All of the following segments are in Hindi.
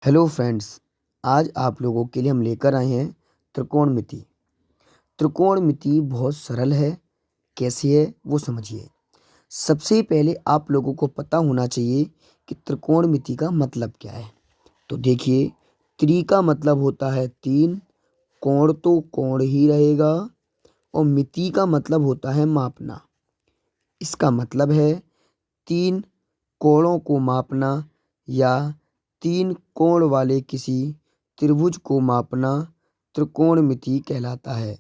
Hello friends. आज आप लोगों के लिए हम लेकर आए हैं त्रिकोणमिति। त्रिकोणमिति बहुत सरल है। कैसी है वो समझिए। सबसे पहले आप लोगों को पता होना चाहिए कि त्रिकोणमिति का मतलब क्या है। तो देखिए, त्रि का मतलब होता है तीन, कोण तो कोण ही रहेगा, और मिति का मतलब होता है मापना। इसका मतलब है तीन कोणों को मापना या तीन कोण वाले किसी त्रिभुज को मापना त्रिकोणमिति कहलाता है।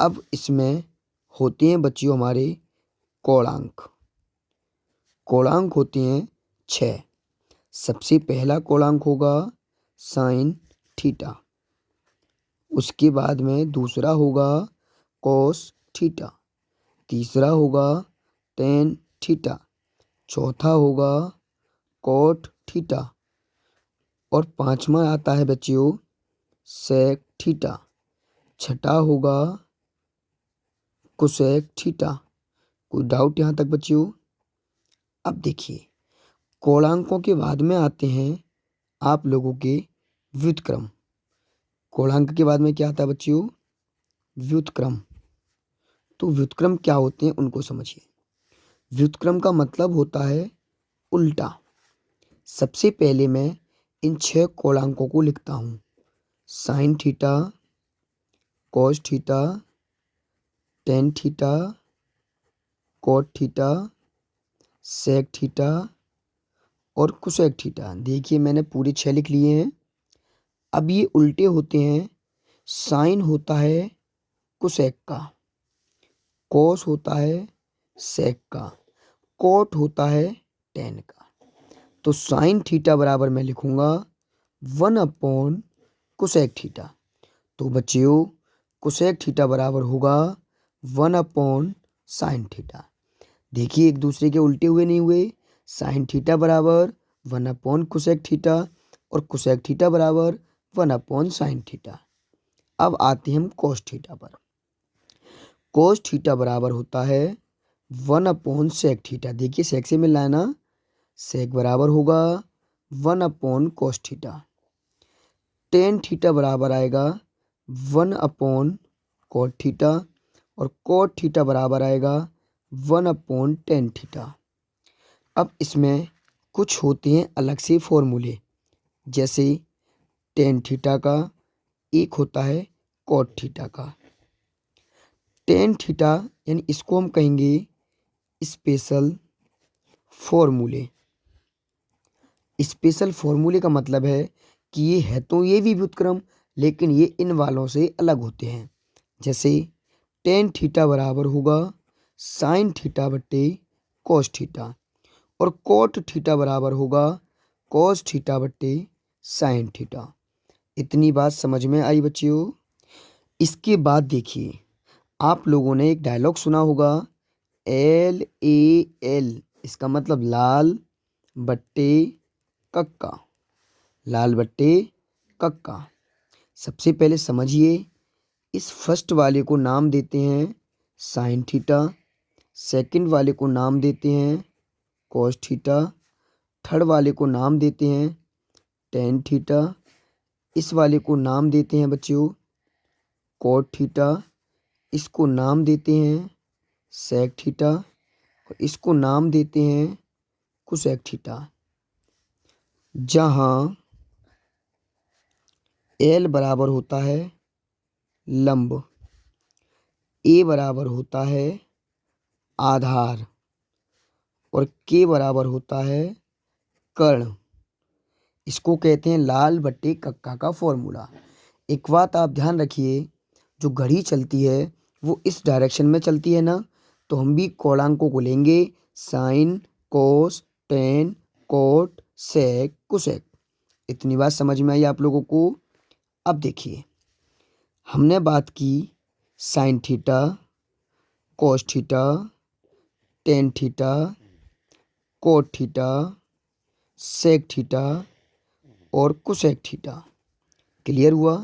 अब इसमें होते हैं बच्चों हमारे कोणांक। कोणांक होते हैं 6। सबसे पहला कोणांक होगा साइन थीटा, उसके बाद में दूसरा होगा कोस थीटा, तीसरा होगा टेन थीटा, चौथा होगा कोट थीटा, और पांचवा आता है बच्चों सेक थीटा, छठा होगा कोसेक थीटा। कोई डाउट यहाँ तक बच्चों? अब देखिए, कोणांकों के बाद में आते हैं आप लोगों के व्युत्क्रम। कोणांक के बाद में क्या आता है बच्चों? व्युत्क्रम। तो व्युत्क्रम क्या होते हैं उनको समझिए। व्युत्क्रम का मतलब होता है उल्टा। सबसे पहले मैं इन 6 कोणांकों को लिखता हूँ। Sine theta, cos theta, tan theta, cot theta, sec theta और कुसेक थीटा। देखिए, मैंने पूरे 6 लिख लिए हैं। अब ये उल्टे होते हैं। साइन होता है कुसेक का, कॉस होता है सेक का, कोट होता है टेन का। तो साइन थीटा बराबर मैं लिखूंगा 1 अपॉन कुसेक थीटा। तो बच्चों, कुसेक थीटा बराबर होगा 1 अपॉन साइन थीटा। देखिए, एक दूसरे के उल्टे हुए नहीं हुए। साइन थीटा बराबर 1 अपॉन कुसेक थीटा और कुसेक थीटा बराबर 1 अपॉन साइन थीटा। अब आते हैं हम कोस थीटा पर। कोस थीटा बराबर होता है 1 अपॉन सेक थीटा। देखिए, सेक से मिल रहा है ना। सेक बराबर होगा 1 अपॉन कोस थीटा। टेन थीटा बराबर आएगा 1 अपॉन कोट थीटा और कोट थीटा बराबर आएगा 1 अपॉन टेन थीटा। अब इसमें कुछ होते हैं अलग से फॉर्मूले, जैसे टेन थीटा का एक होता है कोट थीटा का। टेन थीटा यानी इसको हम कहेंगे स्पेशल फॉर्मूले। स्पेशल फॉर्मूले का मतलब है कि ये है तो ये भी व्युत्क्रम, लेकिन ये इन वालों से अलग होते हैं। जैसे टेन थीटा बराबर होगा साइन थीटा बट्टे कोस थीटा और कोट थीटा बराबर होगा कोस थीटा बट्टे साइन थीटा। इतनी बात समझ में आई बच्चियों? इसके बाद देखिए, आप लोगों ने एक डायलॉग सुना होगा, LAL। इसका मतलब लाल बट्टे कक्का। लाल बट्टे कक्का। सबसे पहले समझिए, इस फर्स्ट वाले को नाम देते हैं साइन थीटा, सेकंड वाले को नाम देते हैं कॉस थीटा, थर्ड वाले को नाम देते हैं टेन थीटा, इस वाले को नाम देते हैं बच्चों कोट थीटा, इसको नाम देते हैं सेक थीटा और इसको नाम देते हैं कुसेक थीटा। जहाँ एल बराबर होता है लंब, ए बराबर होता है आधार और के बराबर होता है कर्ण। इसको कहते हैं लाल बट्टे कक्का का फॉर्मूला। एक बात आप ध्यान रखिए, जो घड़ी चलती है वो इस डायरेक्शन में चलती है ना, तो हम भी कोणांकों को लेंगे साइन, कोस, टेन, कोट, सेक, कुसेक। इतनी बात समझ में आई आप लोगों को? अब देखिए, हमने बात की sine theta, cos theta, tan theta, cot theta, sec theta और कुसेक थीटा। क्लियर हुआ?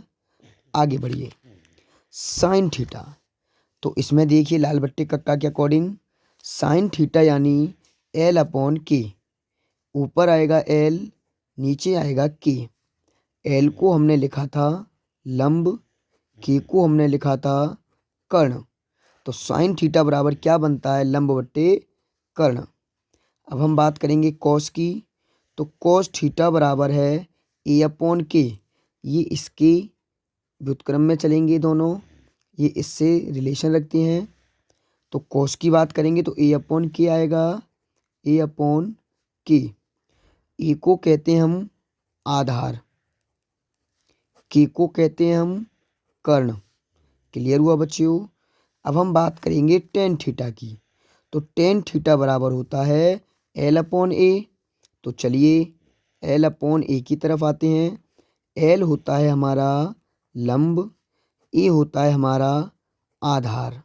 आगे बढ़िए। साइन थीटा, तो इसमें देखिए लाल बट्टे कक्का के अकॉर्डिंग साइन थीटा यानी L अपॉन के। ऊपर आएगा L, नीचे आएगा के। एल को हमने लिखा था लंब, के को हमने लिखा था कर्ण। तो साइन थीटा बराबर क्या बनता है, लंब बट्टे कर्ण। अब हम बात करेंगे कॉस की। तो कॉस थीटा बराबर है ए अपॉन के। ये इसके व्युत्क्रम में चलेंगे दोनों, ये इससे रिलेशन रखते हैं। तो कॉस की बात करेंगे तो ए अपॉन के आएगा, ए अपॉन के। ए को कहते हैं हम आधार, के को कहते हैं हम कर्ण। क्लियर हुआ बच्चों। अब हम बात करेंगे टेन थीटा की। तो टेन थीटा बराबर होता है एल अपॉन ए। तो चलिए एल अपॉन ए की तरफ आते हैं। एल होता है हमारा लंब, ए होता है हमारा आधार।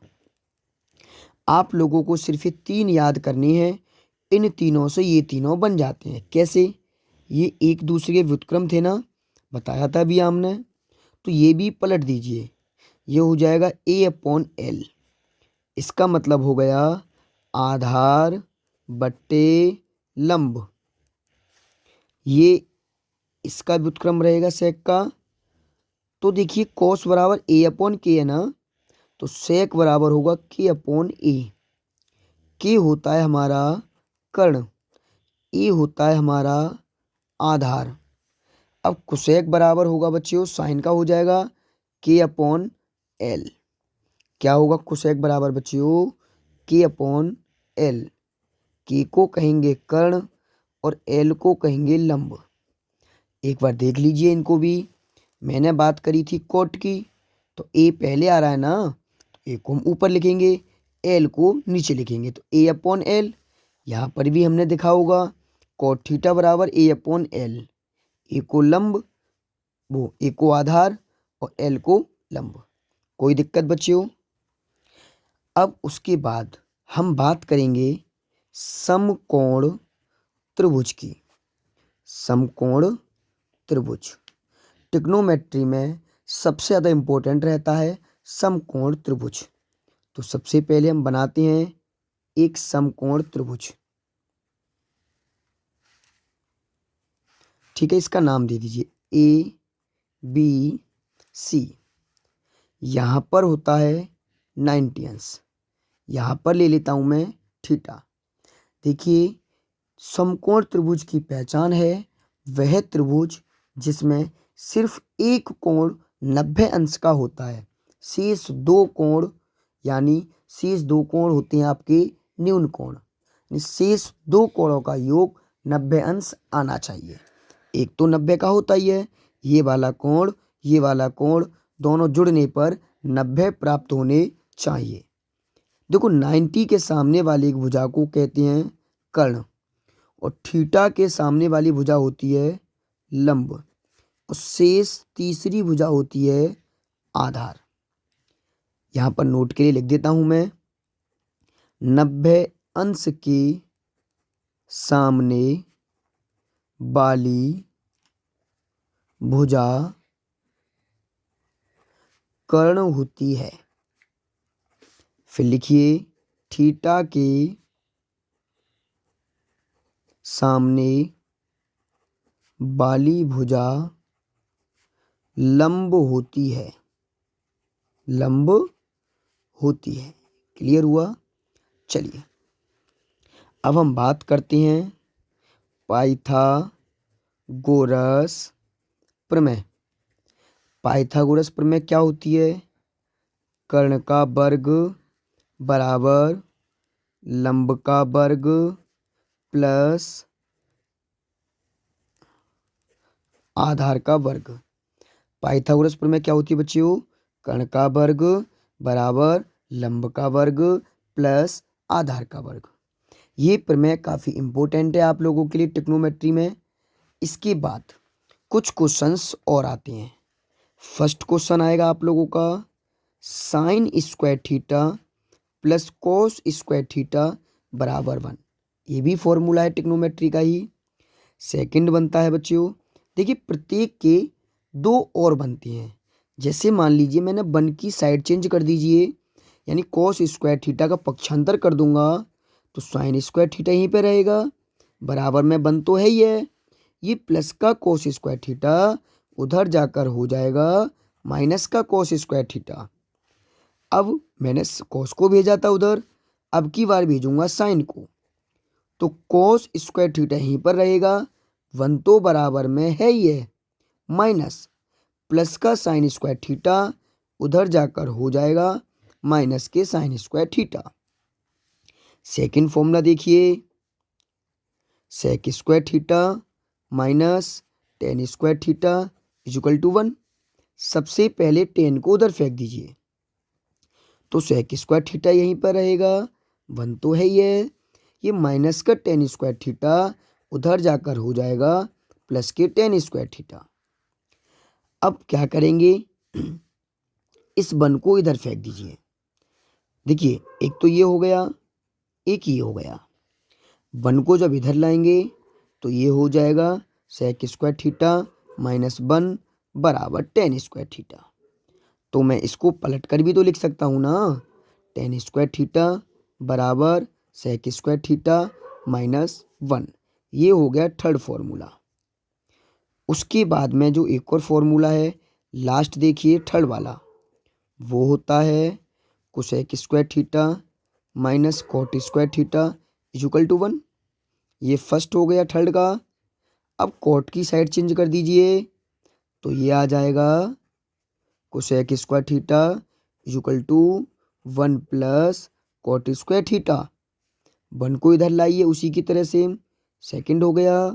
आप लोगों को सिर्फ ये तीन याद करनी है। इन तीनों से ये तीनों बन जाते हैं। कैसे? ये एक दूसरे के व्युत्क्रम थे ना, बताया था अभी हमने। तो ये भी पलट दीजिए, ये हो जाएगा ए अपॉन एल। इसका मतलब हो गया आधार बट्टे लंब। ये इसका व्युत्क्रम रहेगा सेक का। तो देखिए कॉस बराबर ए अपॉन के है ना, तो सेक बराबर होगा के अपॉन ए। के होता है हमारा कर्ण, ए होता है हमारा आधार। अब कोसेक बराबर होगा बच्चों साइन का हो जाएगा के अपॉन एल। क्या होगा कोसेक बराबर बच्चों के अपॉन एल। के को कहेंगे कर्ण और एल को कहेंगे लंब। एक बार देख लीजिए इनको भी। मैंने बात करी थी कोट की, तो ए पहले आ रहा है ना, तो ए को हम ऊपर लिखेंगे, एल को नीचे लिखेंगे। तो ए अपॉन एल यहाँ पर भी हमने देखा होगा कोट थीटा बराबर ए अपॉन एल। ए को लंब, वो ए को आधार और एल को लंब। कोई दिक्कत बच्चों? अब उसके बाद हम बात करेंगे समकोण त्रिभुज की। समकोण त्रिभुज ट्रिग्नोमेट्री में सबसे ज़्यादा इम्पोर्टेंट रहता है समकोण त्रिभुज। तो सबसे पहले हम बनाते हैं एक समकोण त्रिभुज। ठीक है, इसका नाम दे दीजिए ए बी सी। यहाँ पर होता है 90 अंश, यहाँ पर ले लेता हूँ मैं थीटा। देखिए समकोण त्रिभुज की पहचान है वह त्रिभुज जिसमें सिर्फ एक कोण 90 अंश का होता है। शेष दो कोण यानी शेष दो कोण होते हैं आपके न्यून कोण। शेष दो कोणों का योग 90 अंश आना चाहिए। एक तो 90 का होता ही है, ये वाला कोण ये वाला कोण दोनों जुड़ने पर 90 प्राप्त होने चाहिए। देखो 90 के सामने वाली एक भुजा को कहते हैं कर्ण और थीटा के सामने वाली भुजा होती है लंब और शेष तीसरी भुजा होती है आधार। यहाँ पर नोट के लिए लिख देता हूं मैं 90 अंश के सामने वाली भुजा कर्ण होती है। फिर लिखिए थीटा के सामने वाली भुजा लंब होती है, लंब होती है। क्लियर हुआ? चलिए अब हम बात करते हैं पाइथागोरस प्रमेय। पाइथागोरस प्रमेय क्या होती है? कर्ण का वर्ग बराबर लंब का वर्ग प्लस आधार का वर्ग। पाइथागोरस प्रमेय क्या होती है बच्चों? कर्ण का वर्ग बराबर लंब का वर्ग प्लस आधार का वर्ग। ये प्रमेय काफ़ी इंपॉर्टेंट है आप लोगों के लिए ट्रिग्नोमेट्री में। इसके बाद कुछ क्वेश्चंस और आते हैं। फर्स्ट क्वेश्चन आएगा आप लोगों का sine square theta plus cos square theta बराबर 1। ये भी फॉर्मूला है ट्रिग्नोमेट्री का ही। सेकंड बनता है बच्चों, देखिए प्रत्येक के दो और बनते हैं। जैसे मान लीजिए मैंने 1 की साइड चेंज कर दीजिए, यानी कोस स्क्वायर थीटा का पक्षांतर कर दूंगा तो साइन स्क्वायर थीटा यहीं पे रहेगा, बराबर में 1 तो है ही है। ये प्लस का कोस स्क्वायर थीटा उधर जाकर हो जाएगा माइनस का कोस स्क्वायर थीटा। अब मैंने कोस को भेजा था उधर, अब की बार भेजूंगा साइन को, तो कोस स्क्वायर थीटा यहीं पर रहेगा, 1 तो बराबर में है ही है, माइनस प्लस का साइन स्क्वायर थीटा उधर जाकर हो जाएगा माइनस के sine square theta. Second formula देखिए, sec square theta minus tan square theta equal to 1। सबसे पहले टेन को उधर फेंक दीजिए, तो सेक स्क्वायर थीटा यहीं पर रहेगा, 1 तो है ही है, ये माइनस का टेन स्क्वायर थीटा उधर जाकर हो जाएगा प्लस के टेन स्क्वायर थीटा। अब क्या करेंगे, इस 1 को इधर फेंक दीजिए। देखिए एक तो ये हो गया, एक ये हो गया, 1 को जब इधर लाएंगे तो ये हो जाएगा सेक स्क्वायर थीटा माइनस 1 बराबर टेन स्क्वायर थीटा। तो मैं इसको पलट कर भी तो लिख सकता हूँ ना, टेन स्क्वायर थीटा बराबर सेक स्क्वायर थीटा माइनस 1। ये हो गया थर्ड फॉर्मूला। उसके बाद में जो एक और फॉर्मूला है लास्ट देखिए थर्ड वाला, वो होता है cosec square theta minus cot square theta equal to 1। ये फर्स्ट हो गया थर्ड का। अब कॉट की साइड चेंज कर दीजिए, तो ये आ जाएगा cosec square theta equal to 1 plus cot square theta. 1 को इधर लाइए उसी की तरह से, सेकंड हो गया,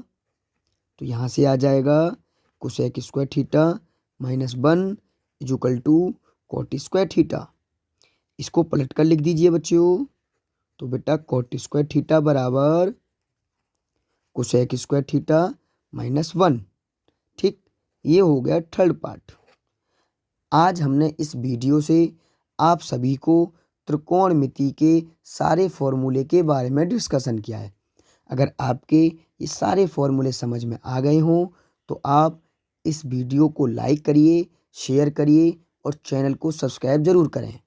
तो यहाँ से आ जाएगा cosec square theta minus 1 equal to cot square theta. इसको पलट कर लिख दीजिए बच्चों, तो बेटा कॉट स्क्वायर थीटा बराबर कोसेक स्क्वायर थीटा माइनस 1। ठीक, ये हो गया थर्ड पार्ट। आज हमने इस वीडियो से आप सभी को त्रिकोणमिति के सारे फॉर्मूले के बारे में डिस्कशन किया है। अगर आपके ये सारे फॉर्मूले समझ में आ गए हों तो आप इस वीडियो को लाइक करिए, शेयर करिए और चैनल को सब्सक्राइब ज़रूर करें।